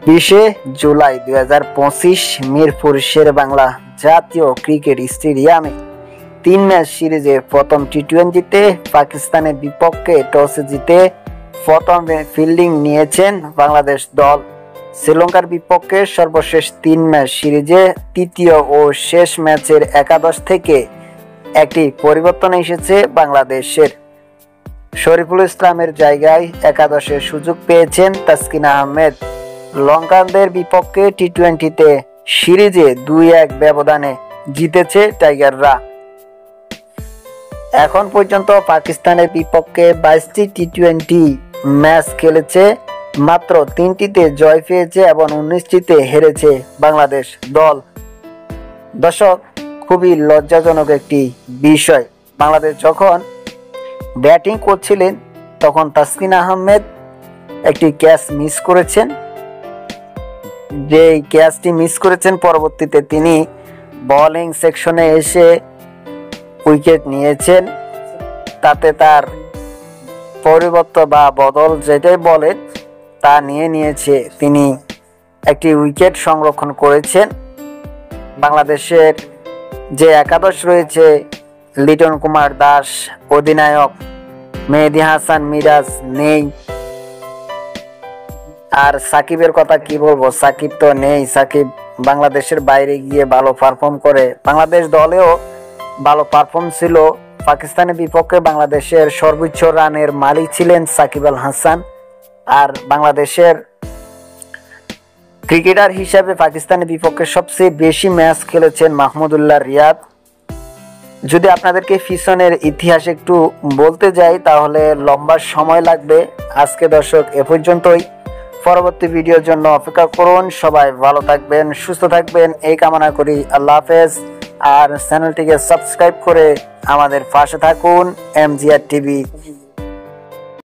20 জুলাই 2025 মিরপুর শেরেবাংলা জাতীয় ক্রিকেট স্টেডিয়ামে 3 ম্যাচ সিরিজে প্রথম টি-20তে পাকিস্তানের বিপক্ষে টসে জিতে প্রথমে ফিল্ডিং নিয়েছেন বাংলাদেশ দল। শ্রীলঙ্কার বিপক্ষে সর্বশেষ 3 ম্যাচ সিরিজে তৃতীয় ও শেষ ম্যাচের একাদশ থেকে একটি পরিবর্তন এসেছে বাংলাদেশের। শরীফুল ইসলামের জায়গায় একাদশে সুযোগ পেয়েছেন তাসকিন আহমেদ। লঙ্কানদের বিপক্ষে টি-20তে সিরিজে 2-1 ব্যবধানে জিতেছে টাইগাররা। এখন পর্যন্ত পাকিস্তানের বিপক্ষে 22টি টি-20 ম্যাচ খেলেছে, মাত্র 3টিতে জয় পেয়েছে এবং 19টিতে হেরেছে বাংলাদেশ দল। দর্শক, খুবই লজ্জাজনক একটি বিষয়। বাংলাদেশ যখন ব্যাটিং করছিলেন তখন তাসকিন আহমেদ একটি ক্যাচ মিস করেছেন। যে ক্যাচটি মিস করেছেন পরবর্তীতে তিনি বোলিং সেকশনে এসে উইকেট নিয়েছেন। তাতে তার পরিবর্তন বা বদল যেটাই বলেন তা নিয়েছে। তিনি একটি উইকেট সংরক্ষণ করেছেন। বাংলাদেশের যে একাদশ রয়েছে, লিটন কুমার দাস অধিনায়ক, মেহেদী হাসান মিরাজ নেই, আর সাকিবের কথা কি বলবো, সাকিব তো নেই। সাকিব বাংলাদেশের বাইরে গিয়ে ভালো পারফর্ম করে। বাংলাদেশ দলেও ভালো পারফর্ম ছিল। পাকিস্তানের বিপক্ষে বাংলাদেশের সর্বোচ্চ রানের মালিক ছিলেন সাকিব আল হাসান। আর বাংলাদেশের ক্রিকেটার হিসাবে পাকিস্তানের বিপক্ষে সবচেয়ে বেশি ম্যাচ খেলেছেন মাহমুদুল্লাহ রিয়াদ। যদি আপনাদেরকে পিছনের ইতিহাস একটু বলতে যাই তাহলে লম্বা সময় লাগবে। আজকে দর্শক এ পর্যন্তই। পরবর্তী ভিডিওর জন্য অপেক্ষা করুন। সবাই ভালো থাকবেন, সুস্থ থাকবেন এই কামনা করি। আল্লাহ হাফেজ। আর চ্যানেলটিকে সাবস্ক্রাইব করে আমাদের পাশে থাকুন। MGR TV।